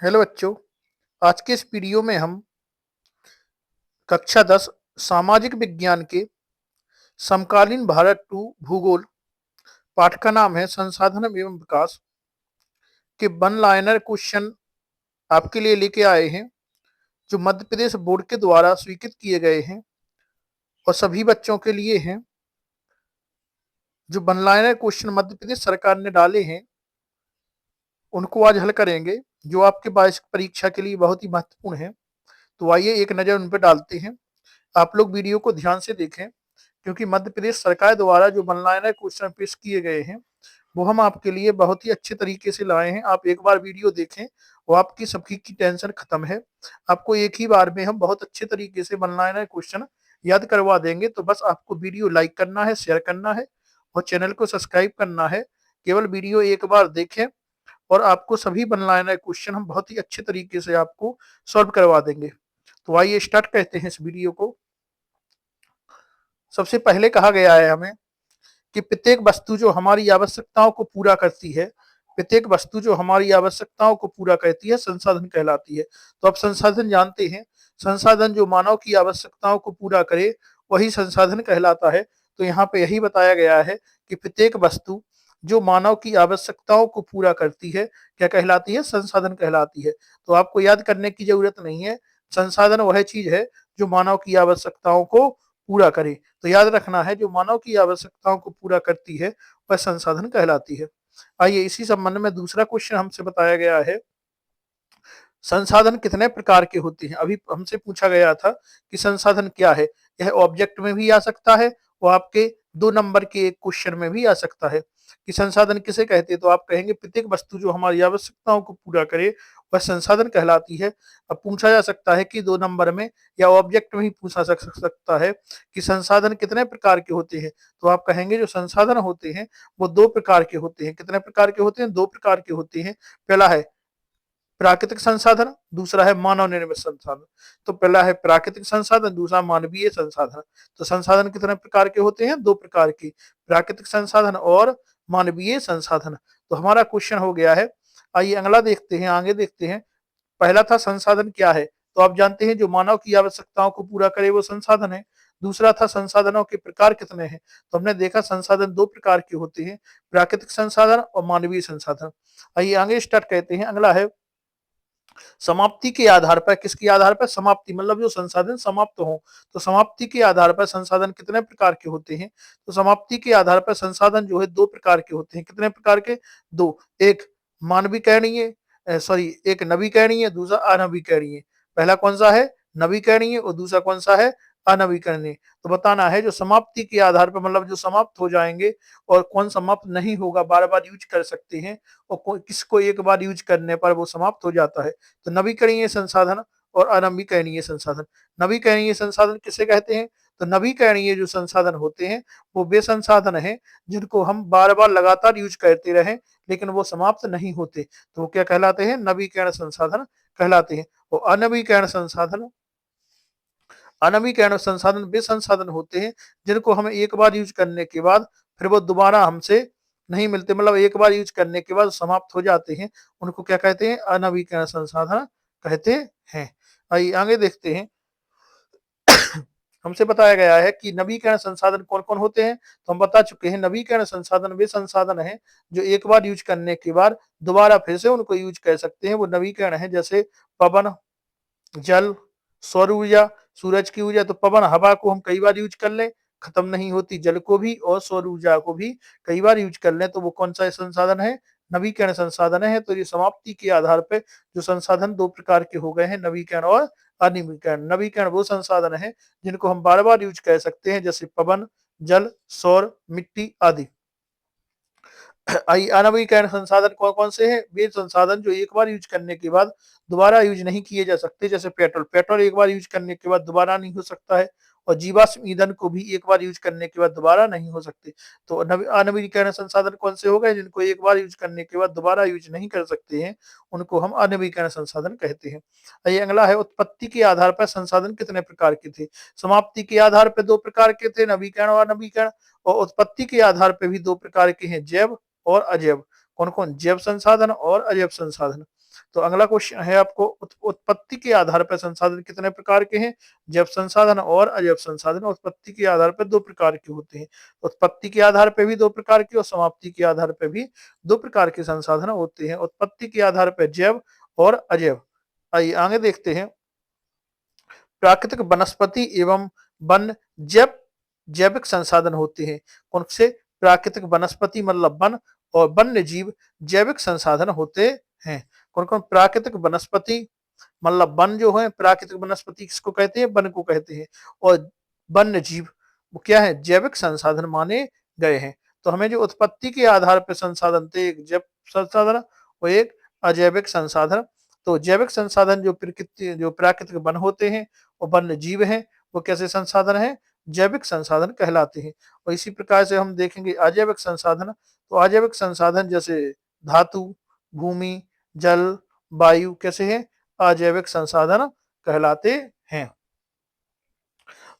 Hello बच्चों। आज के इस वीडियो में हम कक्षा 10 सामाजिक विज्ञान के समकालीन भारत टू भूगोल पाठ का नाम है संसाधन एवं विकास के वन लाइनर क्वेश्चन आपके लिए लेके आए हैं, जो मध्य प्रदेश बोर्ड के द्वारा स्वीकृत किए गए हैं और सभी बच्चों के लिए हैं। जो one liner question Madhya Pradesh सरकार ने डाले हैं उनको आज हल करेंगे, जो आपके वार्षिक परीक्षा के लिए बहुत ही महत्वपूर्ण है। तो आइए एक नज़र उन पर डालते हैं। आप लोग वीडियो को ध्यान से देखें, क्योंकि मध्य प्रदेश सरकार द्वारा जो वन लाइनर क्वेश्चन पेश किए गए हैं वो हम आपके लिए बहुत ही अच्छे तरीके से लाए हैं। आप एक बार वीडियो देखें, वो आपकी सबकी की टेंशन खत्म है। आपको एक ही बार में हम बहुत अच्छे तरीके से वन लाइनर क्वेश्चन याद करवा देंगे। तो बस आपको वीडियो लाइक करना है, शेयर करना है और चैनल को सब्सक्राइब करना है। केवल वीडियो एक बार देखें और आपको सभी वन लाइनर क्वेश्चन हम बहुत ही अच्छे तरीके से आपको सॉल्व करवा देंगे। तो आइए स्टार्ट करते हैं इस वीडियो को। सबसे पहले कहा गया है हमें कि प्रत्येक वस्तु जो हमारी आवश्यकताओं को पूरा करती है, प्रत्येक वस्तु जो हमारी आवश्यकताओं को पूरा करती है संसाधन कहलाती है। तो आप संसाधन जानते हैं, संसाधन जो मानव की आवश्यकताओं को पूरा करे वही संसाधन कहलाता है। तो यहाँ पे यही बताया गया है कि प्रत्येक वस्तु जो मानव की आवश्यकताओं को पूरा करती है क्या कहलाती है? संसाधन कहलाती है। तो आपको याद करने की जरूरत नहीं है, संसाधन वह चीज है जो मानव की आवश्यकताओं को पूरा करे। तो याद रखना है, जो मानव की आवश्यकताओं को पूरा करती है वह संसाधन कहलाती है। आइए इसी संबंध में दूसरा क्वेश्चन हमसे बताया गया है, संसाधन कितने प्रकार के होते हैं? अभी हमसे पूछा गया था कि संसाधन क्या है। यह ऑब्जेक्ट में भी आ सकता है, वो आपके 2 नंबर के एक क्वेश्चन में भी आ सकता है कि संसाधन किसे कहते हैं। तो आप कहेंगे प्रत्येक वस्तु जो हमारी आवश्यकताओं को पूरा करे वह संसाधन कहलाती है। अब पूछा जा सकता है कि 2 नंबर में या ऑब्जेक्ट में ही पूछा सकता है कि संसाधन कितने प्रकार के होते हैं। तो आप कहेंगे जो संसाधन होते हैं वो 2 प्रकार के होते हैं। कितने प्रकार के होते हैं? 2 प्रकार के होते हैं। पहला है प्राकृतिक संसाधन, दूसरा है मानव निर्मित संसाधन। तो पहला है प्राकृतिक संसाधन, दूसरा मानवीय संसाधन। तो संसाधन कितने प्रकार के होते हैं? 2 प्रकार के, प्राकृतिक संसाधन और मानवीय संसाधन। तो हमारा क्वेश्चन हो गया है। आइए अगला देखते हैं, आगे देखते हैं। पहला था संसाधन क्या है, तो आप जानते हैं जो मानव की आवश्यकताओं को पूरा करे वो संसाधन है। दूसरा था संसाधनों के प्रकार कितने हैं, तो हमने देखा संसाधन 2 प्रकार के होते हैं, प्राकृतिक संसाधन और मानवीय संसाधन। आइए आगे स्टार्ट करते हैं। अगला है समाप्ति के आधार पर, किसके आधार पर? समाप्ति मतलब जो संसाधन समाप्त हो। तो समाप्ति के आधार पर संसाधन कितने प्रकार के होते हैं? तो समाप्ति के आधार पर संसाधन जो है 2 प्रकार के होते हैं। कितने प्रकार के? 2। एक मानवीकरणीय, सॉरी, एक नवीकरणीय, दूसरा अनवीकरणीय। पहला कौन सा है? नवीकरणीय और दूसरा कौन सा है? अनवीकरणीय। तो बताना है जो समाप्ति के आधार पर मतलब जो समाप्त हो जाएंगे और कौन समाप्त नहीं होगा, बार बार यूज कर सकते हैं और किसको एक बार यूज करने पर वो समाप्त हो जाता है। तो नवीकरणीय संसाधन और अनवीकरणीय संसाधन। नवीकरणीय संसाधन किसे कहते हैं? तो नवीकरणीय जो संसाधन होते हैं वो वे संसाधन हैं जिनको हम बार बार लगातार यूज करते रहें लेकिन वो समाप्त नहीं होते, तो वो क्या कहलाते हैं? नवीकरण संसाधन कहलाते हैं। और अनवीकरण संसाधन, अनवीकरण संसाधन वे संसाधन होते हैं जिनको हमें एक बार यूज करने के बाद फिर वो दोबारा हमसे नहीं मिलते, मतलब एक बार यूज करने के बाद समाप्त हो जाते हैं। उनको क्या कहते हैं? अनवीकरण संसाधन कहते हैं। आइए आगे देखते हैं। हमसे बताया गया है कि नवीकरण संसाधन कौन कौन होते हैं, तो हम बता चुके हैं नवीकरण संसाधन वे संसाधन हैं जो एक बार यूज करने के बाद दोबारा फिर से उनको यूज कर सकते हैं, वो नवीकरण है। जैसे पवन, जल, सौर ऊर्जा, सूरज की ऊर्जा। तो पवन हवा को हम कई बार यूज कर लें, खत्म नहीं होती, जल को भी और सौर ऊर्जा को भी कई बार यूज कर लें तो वो कौन सा संसाधन है? नवीकरण संसाधन है। तो ये समाप्ति के आधार पर जो संसाधन 2 प्रकार के हो गए हैं, नवीकरण और अनवीकरण। नवीकरण वो संसाधन है जिनको हम बार बार यूज कर सकते हैं, जैसे पवन, जल, सौर, मिट्टी आदि। अनवीकरण संसाधन कौन कौन से हैं? वे संसाधन जो एक बार यूज करने के बाद दोबारा यूज नहीं किए जा सकते, जैसे पेट्रोल। पेट्रोल एक बार यूज करने के बाद दोबारा नहीं हो सकता है, और जीवाश्म ईंधन को भी एक बार यूज करने के बाद दोबारा नहीं हो सकते। तो अनवीकरण संसाधन कौन से हो गए? जिनको एक बार यूज करने के बाद दोबारा यूज नहीं कर सकते हैं, उनको हम अनवीकरण संसाधन कहते हैं। ये अगला है, उत्पत्ति के आधार पर संसाधन कितने प्रकार के थे? समाप्ति के आधार पर 2 प्रकार के थे, नवीकरण और अनवीकरण। और उत्पत्ति के आधार पर भी 2 प्रकार के हैं, जैव और अजैव। कौन कौन? जैव संसाधन और अजैव संसाधन। तो अगला क्वेश्चन है आपको, उत्पत्ति के आधार पर संसाधन कितने प्रकार के हैं? जैव संसाधन और अजैव संसाधन। उत्पत्ति के आधार पर दो प्रकार के होते हैं। उत्पत्ति के आधार पर भी दो प्रकार के और समाप्ति के आधार पर भी दो प्रकार के संसाधन होते हैं। उत्पत्ति के आधार पर जैव और अजैव। आइए आगे देखते हैं। प्राकृतिक वनस्पति एवं वन जैविक संसाधन होते हैं। कौन से? प्राकृतिक वनस्पति मतलब वन, और वन्य जीव जैविक संसाधन होते हैं। कौन कौन? प्राकृतिक वनस्पति मतलब वन जो है, प्राकृतिक वनस्पति किसको कहते हैं? वन को कहते हैं। और वन्य जीव वो क्या है? जैविक संसाधन माने गए हैं। तो हमें जो उत्पत्ति के आधार पर संसाधन थे, एक जैव संसाधन और एक अजैविक संसाधन। तो जैविक संसाधन जो प्राकृतिक वन होते हैं और वन्य जीव हैं, वो कैसे संसाधन है? जैविक संसाधन कहलाते हैं। और इसी प्रकार से हम देखेंगे अजैविक संसाधन। तो अजैविक संसाधन जैसे धातु, भूमि, जल, वायु कैसे हैं? अजैविक संसाधन कहलाते हैं।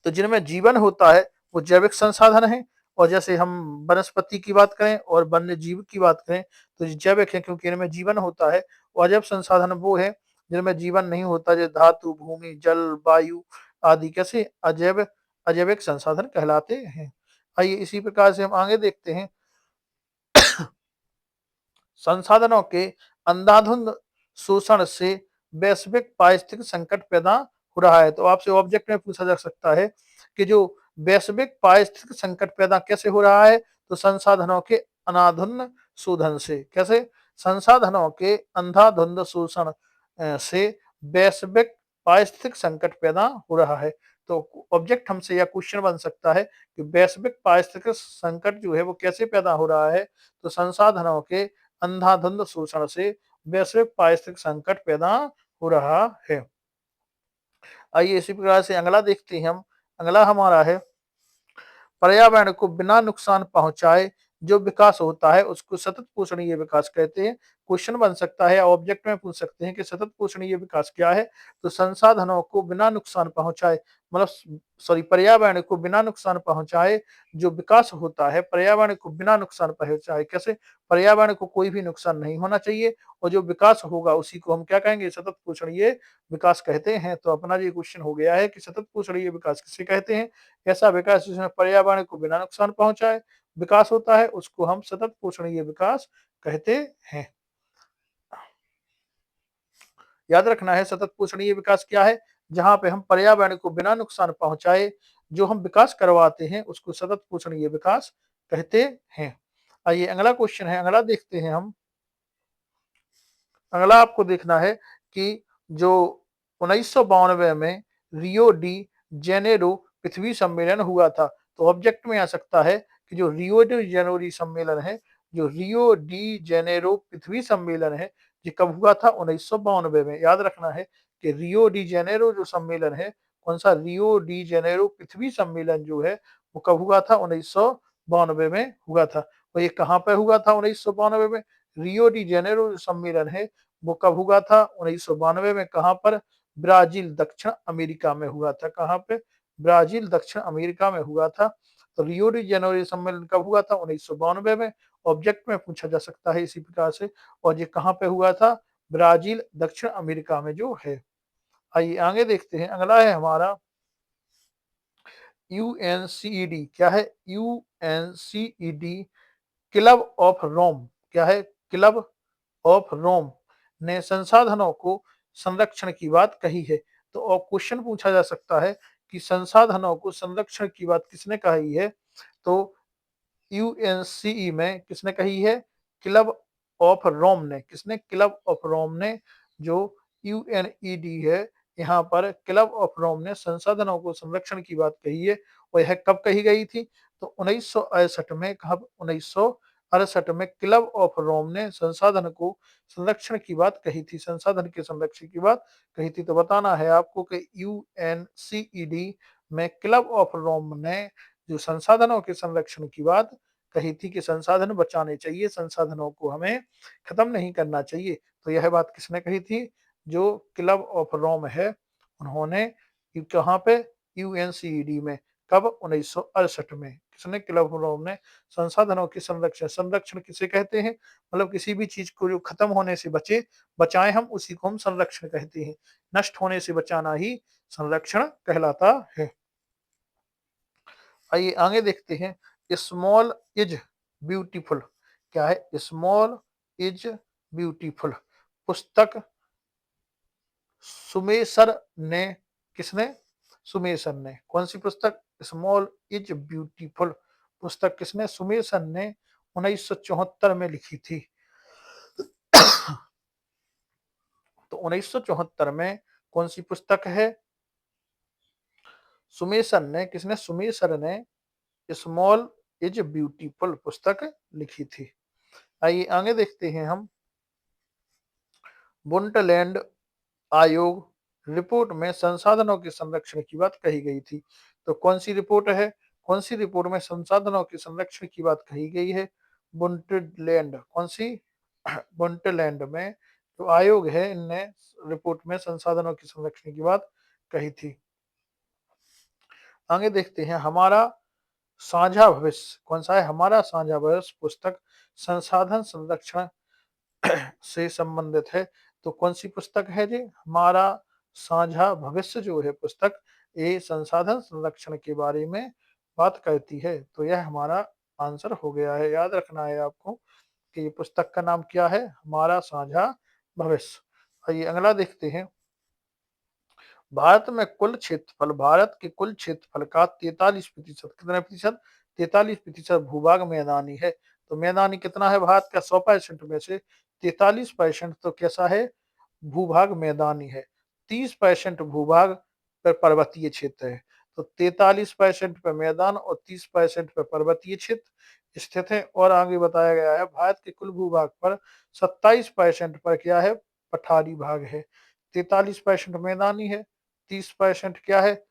तो जिनमें जीवन होता है वो जैविक संसाधन है। और जैसे हम वनस्पति की बात करें और वन्य जीव की बात करें तो ये जैविक है, क्योंकि इनमें जीवन होता है। और अजैव संसाधन वो है जिनमें जीवन नहीं होता, जैसे धातु, भूमि, जल, वायु आदि कैसे? अजैविक संसाधन कहलाते हैं। आइए इसी प्रकार से हम आगे देखते हैं। संसाधनों के अंधाधुंध शोषण से वैश्विक पारिस्थितिक संकट पैदा हो रहा है। तो आपसे ऑब्जेक्ट में पूछा जा सकता है कि जो वैश्विक पारिस्थितिक संकट पैदा कैसे हो रहा है? तो संसाधनों के अनाधुंध शोधन से। कैसे? संसाधनों के अंधाधुंध शोषण से वैश्विक पारिस्थितिक संकट पैदा हो रहा है। तो ऑब्जेक्ट हमसे यह क्वेश्चन बन सकता है कि वैश्विक पारिस्थितिक संकट जो है वो कैसे पैदा हो रहा है? तो संसाधनों के अंधाधुंध शोषण से वैश्विक पारिस्थितिक संकट पैदा हो रहा है। आइए इसी प्रकार से अगला देखते हैं हम। अगला हमारा है, पर्यावरण को बिना नुकसान पहुंचाए जो विकास होता है उसको सतत पोषणीय विकास कहते हैं। क्वेश्चन बन सकता है, ऑब्जेक्ट में पूछ सकते हैं कि सतत पोषणीय विकास क्या है? तो संसाधनों को बिना नुकसान पहुंचाए मतलब पर्यावरण को बिना नुकसान पहुंचाए जो विकास होता है, पर्यावरण को बिना नुकसान पहुंचाए। कैसे? पर्यावरण को कोई भी नुकसान नहीं होना चाहिए और जो विकास होगा उसी को हम क्या कहेंगे? सतत पोषणीय विकास कहते हैं। तो अपना ये क्वेश्चन हो गया है कि सतत पोषणीय विकास किसे कहते हैं? ऐसा विकास जिसमें पर्यावरण को बिना नुकसान पहुंचाए विकास होता है उसको हम सतत पोषणीय विकास कहते हैं। याद रखना है सतत पोषणीय विकास क्या है? जहां पे हम पर्यावरण को बिना नुकसान पहुंचाए जो हम विकास करवाते हैं उसको सतत पोषणीय विकास कहते हैं। आइए अगला क्वेश्चन है, अगला देखते हैं हम। अगला आपको देखना है कि जो 1992 में रियो डी जेनेरो पृथ्वी सम्मेलन हुआ था। तो ऑब्जेक्ट में आ सकता है कि जो रियो डी जेनेरो सम्मेलन है, जो रियो डी जेनेरो पृथ्वी सम्मेलन है, ये कब हुआ था? 1992 में। याद रखना है कि रियो डी जेनेरो जो सम्मेलन है, कौन सा? रियो डी जेनेरो पृथ्वी सम्मेलन जो है वो कब हुआ था? 1992 में हुआ था। और ये कहाँ पे हुआ था 1992 में? रियो डी जेनेरो जो सम्मेलन है वो कब हुआ था? 1992 में। कहाँ पर? ब्राजील, दक्षिण अमेरिका में हुआ था। कहाँ पे? ब्राजील, दक्षिण अमेरिका में हुआ था। तो रियो डी जेनेरो सम्मेलन कब हुआ था? 1992 में। ऑब्जेक्ट में पूछा जा सकता है इसी प्रकार से। और ये कहाँ पे हुआ था? ब्राजील, दक्षिण अमेरिका में जो है। आइए आगे देखते हैं। अगला है हमारा यूएनसीईडी। क्या है? यूएनसीईडी क्लब ऑफ रोम। क्या है? क्लब ऑफ रोम ने संसाधनों को संरक्षण की बात कही है। तो और क्वेश्चन पूछा जा सकता है कि संसाधनों को संरक्षण की बात किसने कही है? तो यूएनसीई में किसने कही है? क्लब ऑफ रोम ने। किसने? क्लब ऑफ रोम ने। जो यूएनईडी है, यहाँ पर क्लब ऑफ रोम ने संसाधनों को संरक्षण की बात कही है। और यह कब कही गई थी? तो 1968 में। कब? 1968 में क्लब ऑफ रोम ने संसाधन को संरक्षण की बात कही थी, संसाधन के संरक्षण की बात कही थी। तो बताना है आपको कि यूएनसीईडी में क्लब ऑफ रोम ने जो संसाधनों के संरक्षण की बात कही थी कि संसाधन बचाने चाहिए, संसाधनों को हमें खत्म नहीं करना चाहिए। तो यह बात किसने कही थी? जो क्लब ऑफ रोम है उन्होंने। कहाँ पे? यूएनसीईडी में। कब? 1968 में। किसने? क्लबरोव ने। संसाधनों की संरक्षण, संरक्षण किसे कहते हैं? मतलब किसी भी चीज को जो खत्म होने से बचाएं हम, उसी को हम संरक्षण कहते हैं। नष्ट होने से बचाना ही संरक्षण कहलाता है। आइए आगे देखते हैं, स्मॉल इज ब्यूटीफुल। क्या है? स्मॉल इज ब्यूटीफुल पुस्तक सुमेसर ने, किसने? सुमेसन ने। कौन सी पुस्तक? स्मॉल इज ब्यूटीफुल पुस्तक किसने? सुमेसन ने 1974 में लिखी थी। तो 1974 में कौन सी पुस्तक है? सुमेसन ने, किसने? सुमेसर ने स्मॉल इज ब्यूटीफुल पुस्तक लिखी थी। आइए आगे देखते हैं हम, बुंटलैंड आयोग रिपोर्ट में संसाधनों के संरक्षण की बात कही गई थी। तो कौन सी रिपोर्ट है? कौन सी रिपोर्ट में संसाधनों के संरक्षण की बात कही गई है? बुंटलैंड। कौन सी? बुंटलैंड में जो आयोग है, इनने रिपोर्ट में संसाधनों के संरक्षण की बात कही थी। आगे देखते हैं, हमारा साझा भविष्य कौन सा है? हमारा साझा भविष्य पुस्तक संसाधन संरक्षण से संबंधित है। तो कौन सी पुस्तक है जी? हमारा साझा भविष्य जो है पुस्तक, ये संसाधन संरक्षण के बारे में बात करती है। तो यह हमारा आंसर हो गया है। याद रखना है आपको कि ये पुस्तक का नाम क्या है? हमारा साझा भविष्य। आइए अगला देखते हैं, भारत में कुल क्षेत्रफल, भारत के कुल क्षेत्रफल का 43%, कितने प्रतिशत? 43% भूभाग मैदानी है। तो मैदानी कितना है भारत का? 100% में से 43% तो कैसा है? भूभाग मैदानी है। 30% भूभाग पर पर्वतीय क्षेत्र है। तो 43% पे मैदान और 30% पे पर्वतीय क्षेत्र स्थित है। और आगे बताया गया है, भारत के कुल भूभाग पर 27% पर क्या है? पठारी भाग है। 43% मैदानी है, 30% क्या है?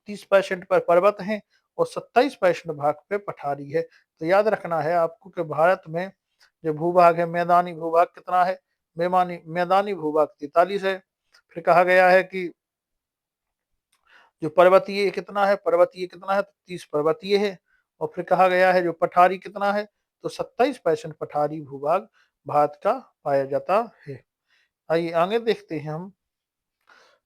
30% पर पर्वत है और 27% भाग पे पठारी है। तो याद रखना है आपको कि भारत में जो भूभाग है, मैदानी भूभाग कितना है? मैदानी भूभाग 43 है। फिर कहा गया है कि जो पर्वतीय कितना है? पर्वतीय कितना है? तो 30 पर्वतीय है। और फिर कहा गया है जो पठारी कितना है? तो 27% पठारी भूभाग भारत का पाया जाता है। आइए आगे देखते हैं हम,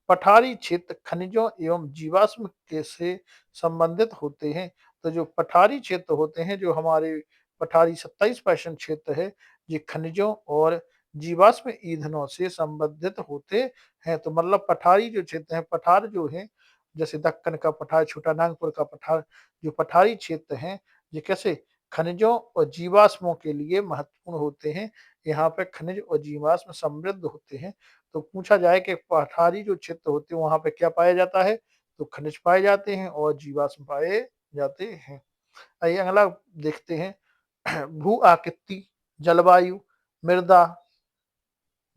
पठारी क्षेत्र खनिजों एवं जीवाश्म के से संबंधित होते हैं। तो जो पठारी क्षेत्र होते हैं, जो हमारे पठारी 27% क्षेत्र है, ये खनिजों और जीवाश्म ईंधनों से संबंधित होते हैं। तो मतलब पठारी जो क्षेत्र है, पठार जो है, जैसे दक्कन का पठार, छोटा नागपुर का पठार, जो पठारी क्षेत्र है, ये कैसे? खनिजों और जीवाश्मों के लिए महत्वपूर्ण होते हैं। यहाँ पे खनिज और जीवाश्म समृद्ध होते हैं। तो पूछा जाए कि पठारी जो क्षेत्र होते हैं, वहां पे क्या पाया जाता है? तो खनिज पाए जाते हैं और जीवाश्म पाए जाते हैं। आइए अगला देखते हैं, भू आकृति, जलवायु, मृदा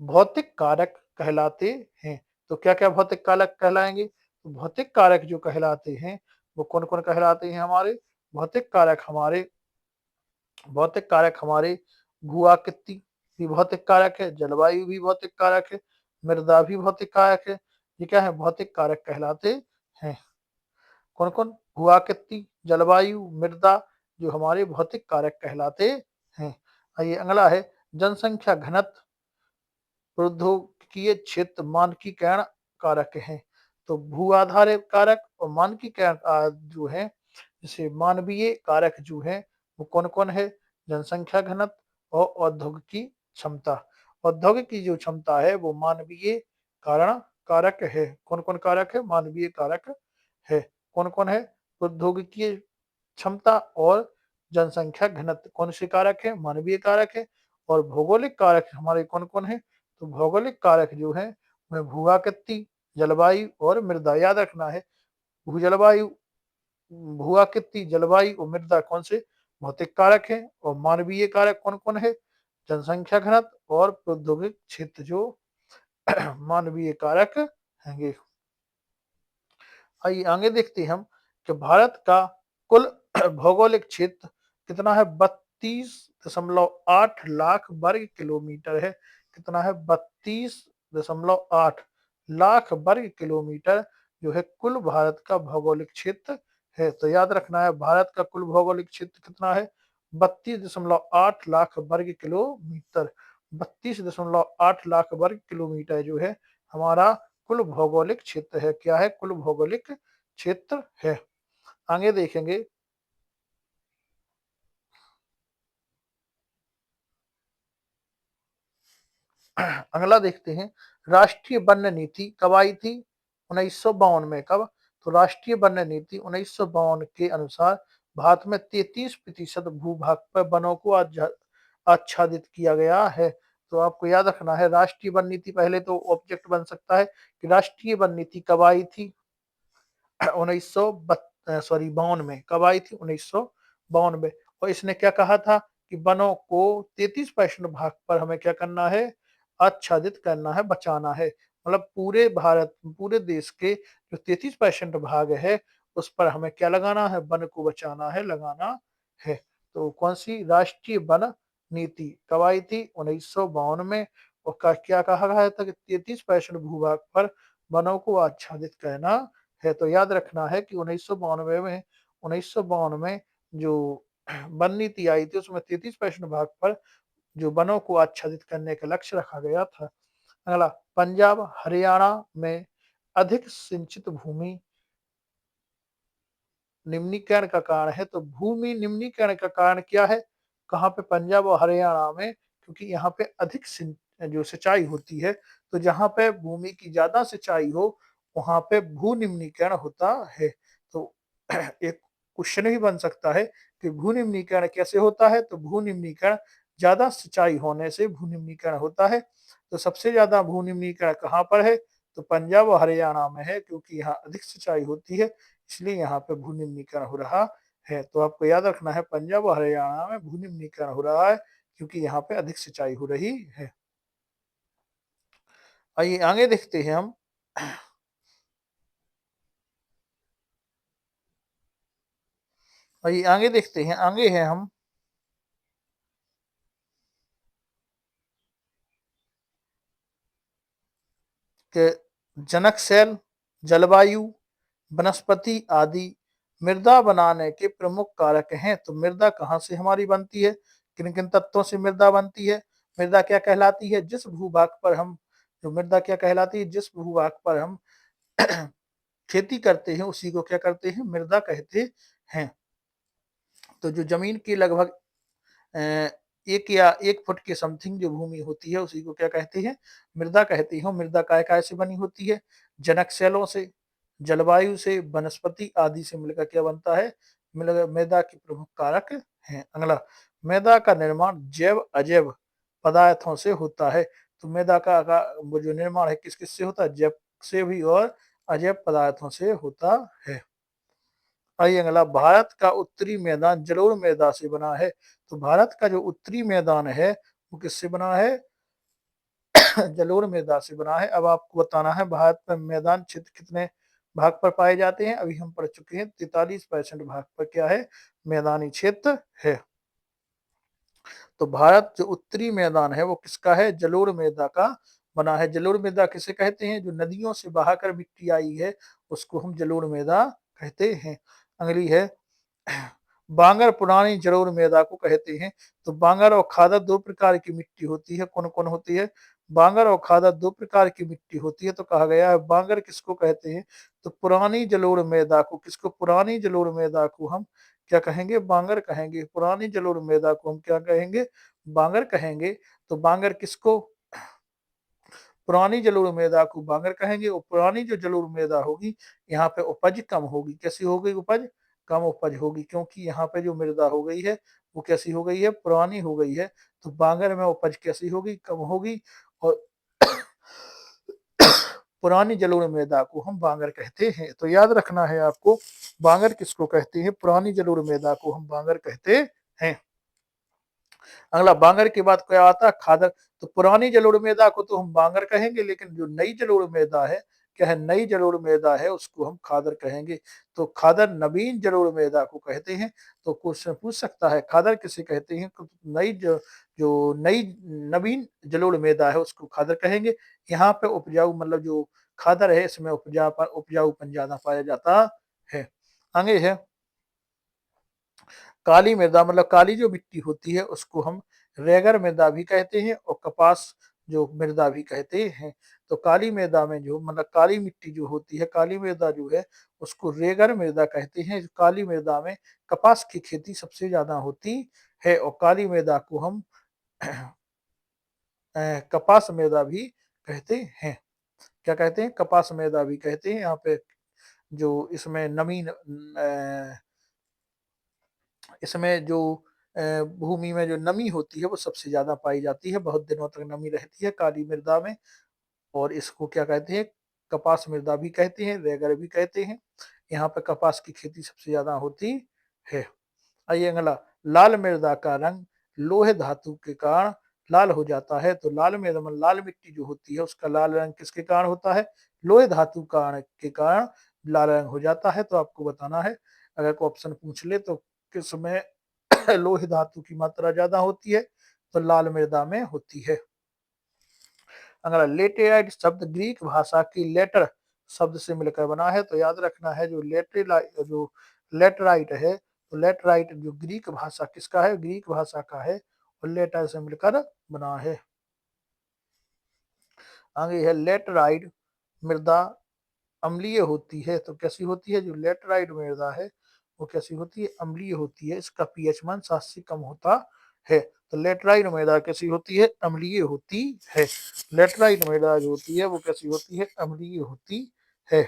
भौतिक कारक कहलाते हैं। तो क्या क्या भौतिक कारक कहलाएंगे? तो भौतिक कारक जो कहलाते हैं, वो कौन कौन कहलाते हैं? हमारे भौतिक कारक हमारे भू आकृति भी भौतिक कारक है, जलवायु भी भौतिक कारक है, मृदा भी भौतिक कारक है। ये क्या है? भौतिक कारक कहलाते हैं। कौन कौन? भू आकृति, जलवायु, मृदा, जो हमारे भौतिक कारक कहलाते हैं। आइए अगला है, जनसंख्या घनत्व, प्रौद्योगिकीय क्षेत्र, मानकीकरण कारक है। तो भू आधारित कारक और मानकीकरण जो है, जैसे मानवीय कारक जो है, वो कौन कौन है? जनसंख्या घनत्व और औद्योगिक क्षमता। औद्योगिक की जो क्षमता है, वो मानवीय कारण कारक है। कौन कौन कारक है? मानवीय कारक है। कौन कौन है? प्रौद्योगिकीय क्षमता और जनसंख्या घनत्व कौन से कारक है? मानवीय कारक है। और भौगोलिक कारक हमारे कौन कौन है? तो भौगोलिक कारक जो है, वह भूआकृति, जलवायु और मृदा। याद रखना है, भू जलवायु, भूआकृति, जलवायु और मृदा कौन से भौतिक कारक है, और मानवीय कारक कौन कौन है? जनसंख्या घनत्व और प्रौद्योगिक क्षेत्र जो मानवीय कारक हैंगे। आइए आगे देखते हैं हम कि भारत का कुल भौगोलिक क्षेत्र कितना है? 32.8 लाख वर्ग किलोमीटर है। कितना है? 32.8 लाख वर्ग किलोमीटर जो है कुल भारत का भौगोलिक क्षेत्र है। तो याद रखना है भारत का कुल भौगोलिक क्षेत्र कितना है, 32.8 लाख वर्ग किलोमीटर। 32.8 लाख वर्ग किलोमीटर जो है हमारा कुल भौगोलिक क्षेत्र है। क्या है, कुल भौगोलिक क्षेत्र है। आगे देखेंगे, अगला देखते हैं, राष्ट्रीय वन नीति कब आई थी, 1952 में। कब, तो राष्ट्रीय वन नीति 1952 के अनुसार भारत में 33% भूभाग पर वनों को आच्छादित किया गया है। तो आपको याद रखना है राष्ट्रीय वन नीति, पहले तो ऑब्जेक्ट बन सकता है कि राष्ट्रीय वन नीति कब आई थी, 1952 में। कब आई थी, 1952 में। और इसने क्या कहा था कि वनों को 33% भाग पर हमें क्या करना है, आच्छादित करना है, बचाना है। मतलब पूरे भारत, पूरे देश के जो 33% भाग है उस पर हमें क्या लगाना है, वन को बचाना है, लगाना है। तो कौन सी राष्ट्रीय वन नीति कब आई थी, 1952 में। और क्या कहा गया था कि 33% भूभाग पर वनों को आच्छादित करना है। तो याद रखना है कि 1952 में जो वन नीति आई थी उसमें 33% भाग पर जो वनों को आच्छादित करने का लक्ष्य रखा गया था। अगला, पंजाब हरियाणा में अधिक सिंचित भूमि निम्नीकरण का कारण है। तो भूमि निम्नीकरण का कारण क्या है, कहाँ पे, पंजाब और हरियाणा में, क्योंकि यहाँ पे अधिक जो सिंचाई होती है। तो जहाँ पे भूमि की ज्यादा सिंचाई हो वहां पे भू निम्नीकरण होता है। तो एक क्वेश्चन भी बन सकता है कि भू निम्नीकरण कैसे होता है, तो भू निम्नीकरण ज्यादा सिंचाई होने से भू निम्नीकरण होता है। तो सबसे ज्यादा भू निम्नीकरण कहाँ पर है, तो पंजाब और हरियाणा में है, क्योंकि यहाँ अधिक सिंचाई होती है इसलिए यहाँ पे भू निम्नीकरण हो रहा है। तो आपको याद रखना है पंजाब और हरियाणा में भू निम्नीकरण हो रहा है क्योंकि यहाँ पे अधिक सिंचाई हो रही है। आइए आगे देखते हैं हम, आइए आगे देखते हैं, आगे हैं हम कि जनक सेल, जलवायु, वनस्पति आदि मृदा बनाने के प्रमुख कारक हैं। तो मृदा कहाँ से हमारी बनती है, किन किन तत्वों से मृदा बनती है। मृदा क्या कहलाती है, जिस भूभाग पर हम, जो मृदा क्या कहलाती है, जिस भूभाग पर हम खेती करते हैं उसी को क्या करते हैं, मृदा कहते हैं। तो जो जमीन की लगभग 1 या 1 फुट के समथिंग जो भूमि होती है उसी को क्या कहते हैं, मृदा कहती है। मृदा काय काय से बनी होती है, जनक सेलों से, जलवायु से, वनस्पति आदि से मिलकर क्या बनता है, मृदा के प्रमुख कारक हैं। अगला, मृदा का निर्माण जैव अजैव पदार्थों से होता है। तो मृदा का वो जो निर्माण है किस किस से होता है, जैव से भी और अजैव पदार्थों से होता है। आइए अगला, भारत का उत्तरी मैदान जलोढ़ मृदा से बना है। तो भारत का जो उत्तरी मैदान है वो किससे बना है, जलोढ़ मृदा से बना है। अब आपको बताना है भारत में मैदान क्षेत्र कितने भाग पर पाए जाते हैं। अभी हम पढ़ चुके हैं 43% भाग पर क्या है, मैदानी क्षेत्र है। तो भारत जो उत्तरी मैदान है वो किसका है, जलोढ़ मृदा का बना है। जलोढ़ मृदा किसे कहते हैं, जो नदियों से बहाकर मिट्टी आई है उसको हम जलोढ़ मृदा कहते हैं। अगली है, बांगर पुरानी जलोढ़ मृदा को कहते हैं। तो बांगर और खादर दो प्रकार की मिट्टी होती है। कौन कौन होती है, बांगर और खादर दो प्रकार की मिट्टी होती है। तो कहा गया है बांगर किसको कहते हैं, तो पुरानी जलोढ़ मृदा को, किसको, पुरानी जलोढ़ मृदा को हम क्या कहेंगे, बांगर कहेंगे। पुरानी जलोढ़ मृदा को हम क्या कहेंगे, बांगर कहेंगे। तो बांगर किसको, पुरानी जलोढ़ मृदा को बांगर कहेंगे। और पुरानी जो जलोढ़ मृदा होगी यहाँ पे उपज कम होगी। कैसी हो गई उपज, कम उपज होगी, क्योंकि यहाँ पे जो मृदा हो गई है वो कैसी हो गई है, पुरानी हो गई है। तो बांगर में उपज कैसी होगी, कम होगी। और पुरानी जलोढ़ मृदा को हम बांगर कहते हैं। तो याद रखना है आपको, बांगर किसको कहते हैं, पुरानी जलोढ़ मृदा को हम बांगर कहते हैं। अगला, बांगर के बाद क्या आता है, खादर। तो पुरानी जलोढ़ मृदा को तो हम बांगर कहेंगे, लेकिन जो नई जलोढ़ मृदा है, क्या है, नई जलोढ़ मृदा है उसको हम खादर कहेंगे। तो खादर नवीन जलोढ़ मृदा को कहते हैं। तो क्वेश्चन पूछ सकता है खादर किसे कहते हैं, तो नई जो नई नवीन जलोढ़ मृदा है उसको खादर कहेंगे। यहाँ पे उपजाऊ मतलब जो खादर है इसमें उपजाऊपन ज्यादा पाया जाता है। आगे है काली मृदा, मतलब काली जो मिट्टी होती है उसको हम रेगर मृदा भी कहते हैं और कपास जो मृदा भी कहते हैं। तो काली मृदा में जो मतलब काली मिट्टी जो होती है, काली मृदा जो है उसको रेगर मृदा कहते हैं। काली मृदा में कपास की खेती सबसे ज्यादा होती है और काली मृदा को हम कपास मृदा भी कहते हैं। क्या कहते हैं? कपास मृदा भी कहते हैं। यहाँ पे जो इसमें नमी इसमें जो भूमि में जो नमी होती है वो सबसे ज्यादा पाई जाती है, बहुत दिनों तक नमी रहती है काली मृदा में। और इसको क्या कहते हैं? कपास मृदा भी कहते हैं, रेगर भी कहते हैं। यहाँ पे कपास की खेती सबसे ज्यादा होती है। आइए अगला, लाल मृदा का रंग लोहे धातु के कारण लाल हो जाता है। तो लाल मृदा में लाल मिट्टी जो होती है उसका लाल रंग किसके कारण होता है? लोहे धातु कारण के कारण लाल रंग हो जाता है। तो आपको बताना है, अगर कोई ऑप्शन पूछ ले तो किसमें लोहे धातु की मात्रा ज्यादा होती है, तो लाल मृदा में होती है। अगर लेटेराइट शब्द ग्रीक भाषा की लेटर शब्द से मिलकर बना है, तो याद रखना है जो लेटराइट है, तो लेटराइट जो ग्रीक भाषा किसका है? ग्रीक भाषा का है और लेटर से मिलकर बना है। आगे है लेटराइट मृदा अम्लीय होती है। तो कैसी होती है? जो लेटराइट मृदा है वो कैसी होती है? अम्लीय होती है। इसका पीएच मान 7 से कम होता है। तो लेटराइट मृदा कैसी होती है? अम्लीय होती है। लेटराइट मृदा जो होती है वो कैसी होती है? अम्लीय होती है।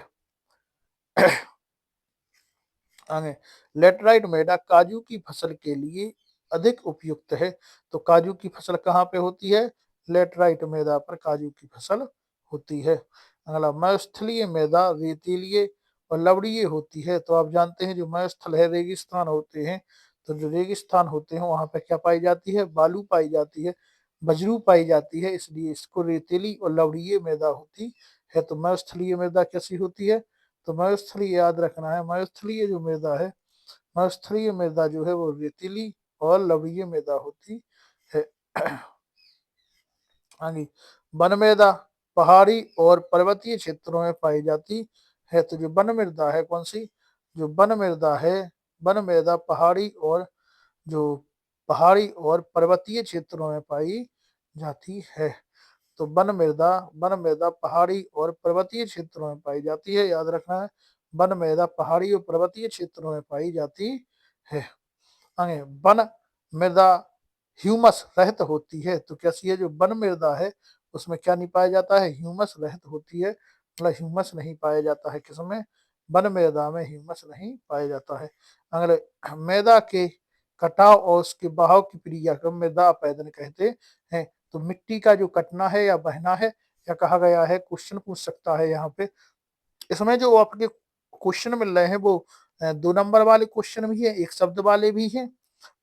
आगे, लेटराइट मृदा काजू की फसल के लिए अधिक उपयुक्त है। तो काजू की फसल कहाँ पे होती है? लेटराइट मृदा पर काजू की फसल होती है। अगला, मरुस्थलीय मृदा रेतीलीय और लवणीय होती है। तो आप जानते हैं जो मरुस्थल है, रेगिस्तान होते हैं, तो जो रेगिस्तान होते हैं वहां पे क्या पाई जाती है? बालू पाई जाती है, बजरू पाई जाती है, इसलिए इसको रेतीली और लवणीय मृदा होती है। तो मरुस्थलीय मृदा कैसी होती है? तो मरुस्थलीय याद रखना है, मरुस्थलीय जो मृदा है, मरुस्थलीय मृदा जो है वो रेतीली और लवणीय मृदा होती है। आगे, वन मृदा पहाड़ी और पर्वतीय क्षेत्रों में पाई जाती है। तो जो वन मृदा है कौन सी? जो वन मृदा है, वन मृदा जो पहाड़ी और पर्वतीय क्षेत्रों में पाई जाती है। तो वन मृदा पहाड़ी और पर्वतीय क्षेत्रों में पाई जाती है, याद रखना है। वन मृदा पहाड़ी और पर्वतीय क्षेत्रों में पाई जाती है। आगे, वन मृदा ह्यूमस रहित होती है। तो कैसी है? जो वन मृदा है उसमें क्या नहीं पाया जाता है? ह्यूमस रहित होती है, मतलब ह्यूमस नहीं पाया जाता है। किसमें? वन मृदा में ह्यूमस नहीं पाया जाता है। अगले, मृदा के कटाव और उसके बहाव की क्रिया को मृदा अपैदन कहते हैं। तो मिट्टी का जो कटना है या बहना है, या कहा गया है, क्वेश्चन पूछ सकता है यहाँ पे। इसमें जो आपके क्वेश्चन मिल रहे हैं वो 2 नंबर वाले क्वेश्चन भी है, एक शब्द वाले भी हैं,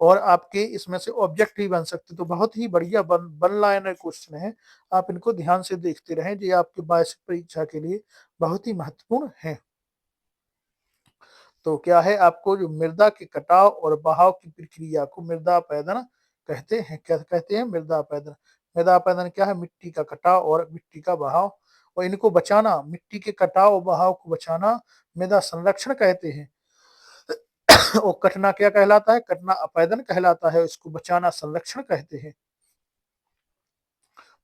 और आपके इसमें से ऑब्जेक्ट भी बन सकते। तो बहुत ही बढ़िया वन लाइनर क्वेश्चन है। आप इनको ध्यान से देखते रहें, ये आपके वार्षिक परीक्षा के लिए बहुत ही महत्वपूर्ण है। तो क्या है? आपको जो मृदा के कटाव और बहाव की प्रक्रिया को मृदा अपैदन कहते हैं। क्या कहते हैं? मृदा अपैदन। मृदा अपैदन क्या है? मिट्टी का कटाव और मिट्टी का बहाव, और इनको बचाना, मिट्टी के कटाव और बहाव को बचाना मृदा संरक्षण कहते हैं। और कटना क्या कहलाता है? कटना अपैदन कहलाता है, इसको बचाना संरक्षण कहते हैं।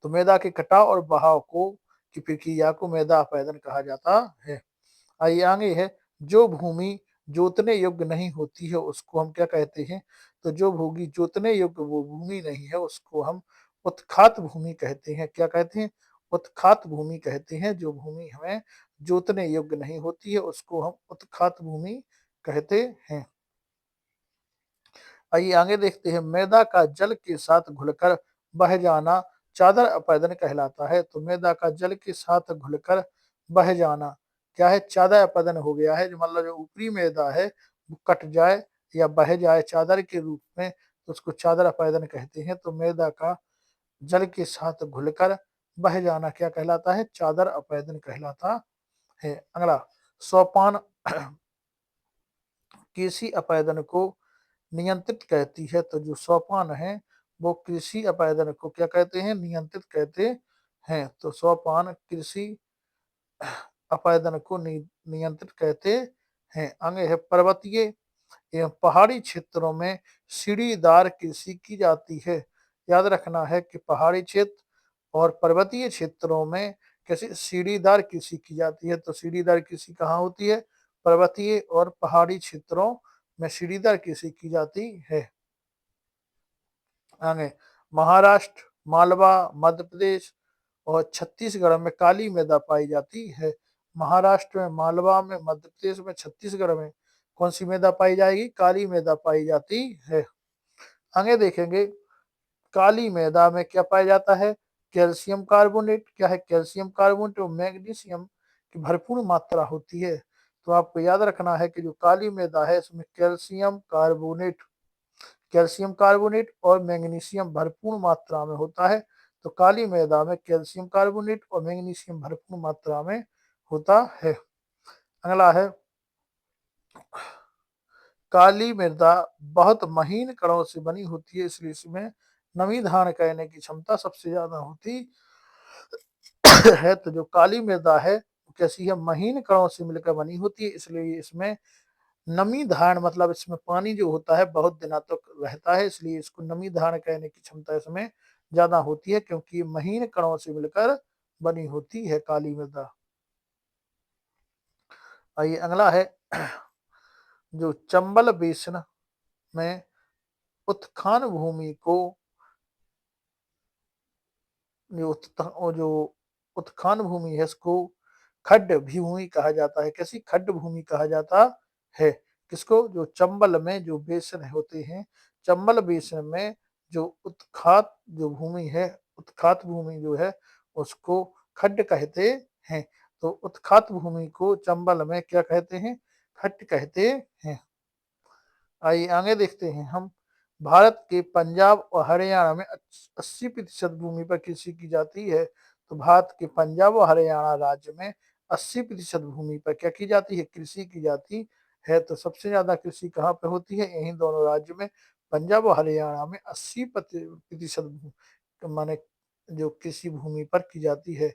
तो मृदा के कटाव और बहाव को की प्रक्रिया को मृदा अपैदन कहा जाता है। आइए आगे है, जो भूमि जोतने योग्य नहीं होती है उसको हम क्या कहते हैं? तो जो भूमि जोतने योग्य वो भूमि नहीं है उसको हम उत्खात भूमि कहते हैं। क्या कहते हैं? उत्खात भूमि कहते हैं। जो भूमि हमें जोतने योग्य नहीं होती है उसको हम उत्खात भूमि कहते हैं। आइए आगे देखते हैं, मृदा का जल के साथ घुलकर बह जाना चादर अपैदन कहलाता है। तो मृदा का जल के साथ घुलकर बह जाना क्या है? चादर अपैदन हो गया है। जो मतलब जो ऊपरी मृदा है वो कट जाए या बह जाए चादर के रूप में, तो उसको चादर अपैदन कहते हैं। तो मृदा का जल के साथ घुलकर बह जाना क्या कहलाता है? चादर अपैदन कहलाता है। अगला, सोपान कृषि अपैदन को नियंत्रित कहती है। तो जो सोपान है वो कृषि अपैदन को क्या कहते हैं? नियंत्रित कहते हैं। तो सोपान कृषि अपैदन को नियंत्रित कहते हैं। आगे है पर्वतीय एवं पहाड़ी क्षेत्रों में सीढ़ीदार कृषि की जाती है। याद रखना है कि पहाड़ी क्षेत्र और पर्वतीय क्षेत्रों में कैसे सीढ़ीदार कृषि की जाती है। तो सीढ़ीदार कृषि कहाँ होती है? पर्वतीय और पहाड़ी क्षेत्रों में सीढ़ीदार कृषि की जाती है। आगे महाराष्ट्र, मालवा, मध्य प्रदेश और छत्तीसगढ़ में काली मृदा पाई जाती है। महाराष्ट्र में, मालवा में, मध्य प्रदेश में, छत्तीसगढ़ में कौन सी मृदा पाई जाएगी? काली मृदा पाई जाती है। आगे देखेंगे काली मृदा में क्या पाया जाता है? Calcium carbonate. क्या है? कैल्शियम कार्बोनेट और मैग्नीशियम की भरपूर मात्रा होती है। तो आपको याद रखना है कि जो काली मृदा है इसमें कैल्शियम कार्बोनेट और मैग्नीशियम भरपूर मात्रा में होता है। तो काली मृदा में कैल्शियम कार्बोनेट और मैग्नीशियम भरपूर मात्रा में होता है। अगला है काली मृदा बहुत महीन कणों से बनी होती है, इसलिए इसमें नमी धारण करने की क्षमता सबसे ज्यादा होती है। तो जो काली मृदा है कैसी है? महीन कणों से मिलकर बनी होती है, इसलिए इसमें नमी धारण मतलब इसमें पानी जो होता है बहुत दिनों तक रहता है, इसलिए इसको नमी धारण करने की क्षमता इसमें ज्यादा होती है, क्योंकि ये महीन कणों से मिलकर बनी होती है काली मृदा। आइए अगला है जो चंबल बेसिन में उत्खनन भूमि को जो उत्खनन भूमि है इसको खड्ड भूमि कहा जाता है। कैसी? खड्ड भूमि कहा जाता है। किसको? जो चंबल में जो बेसिन होते हैं, चंबल बेसिन में जो उत्खात जो भूमि है, उत्खात भूमि जो है उसको खड्ड कहते हैं। तो उत्खात भूमि को चंबल में क्या कहते हैं? खड्ड कहते हैं। आइए आगे देखते हैं हम। भारत के पंजाब और हरियाणा में 80% भूमि पर कृषि की जाती है। तो भारत के पंजाब और हरियाणा राज्य में 80% भूमि पर क्या की जाती है? कृषि की जाती है। तो सबसे ज्यादा कृषि कहाँ पे होती है? यही दोनों राज्य में, पंजाब और हरियाणा में 80% माने जो कृषि भूमि पर की जाती है।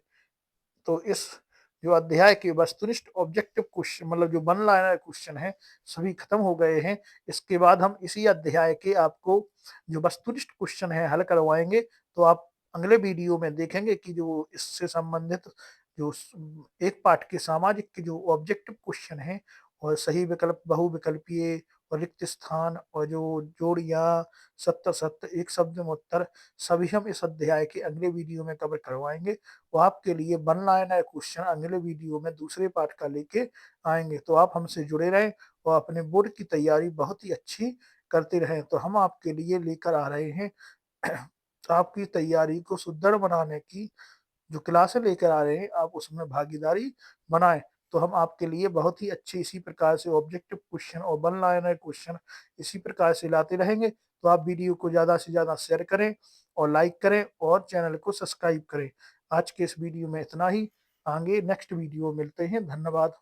तो इस जो अध्याय के वस्तुनिष्ठ ऑब्जेक्टिव क्वेश्चन मतलब जो वन लाइनर क्वेश्चन है सभी खत्म हो गए हैं। इसके बाद हम इसी अध्याय के आपको जो वस्तुनिष्ठ क्वेश्चन है हल करवाएंगे। तो आप अगले वीडियो में देखेंगे कि जो इससे संबंधित जो एक पाठ के सामाजिक के जो ऑब्जेक्टिव क्वेश्चन है और सही विकल्प, बहुविकल्पीय और रिक्त स्थान और जो जोड़ियां, सत्य सत्य, एक शब्द में उत्तर, सभी हम इस अध्याय के अगले वीडियो में कवर करवाएंगे। वो आपके लिए वन लाइनर क्वेश्चन अगले वीडियो में दूसरे पार्ट का लेके आएंगे। तो आप हमसे जुड़े रहें और अपने बोर्ड की तैयारी बहुत ही अच्छी करते रहें। तो हम आपके लिए लेकर आ रहे हैं तो आपकी तैयारी को सुदृढ़ बनाने की जो क्लासें लेकर आ रहे हैं आप उसमें भागीदारी बनाएं। तो हम आपके लिए बहुत ही अच्छे इसी प्रकार से ऑब्जेक्टिव क्वेश्चन और वन लाइनर क्वेश्चन इसी प्रकार से लाते रहेंगे। तो आप वीडियो को ज़्यादा से ज़्यादा शेयर करें और लाइक करें और चैनल को सब्सक्राइब करें। आज के इस वीडियो में इतना ही। आगे नेक्स्ट वीडियो मिलते हैं। धन्यवाद।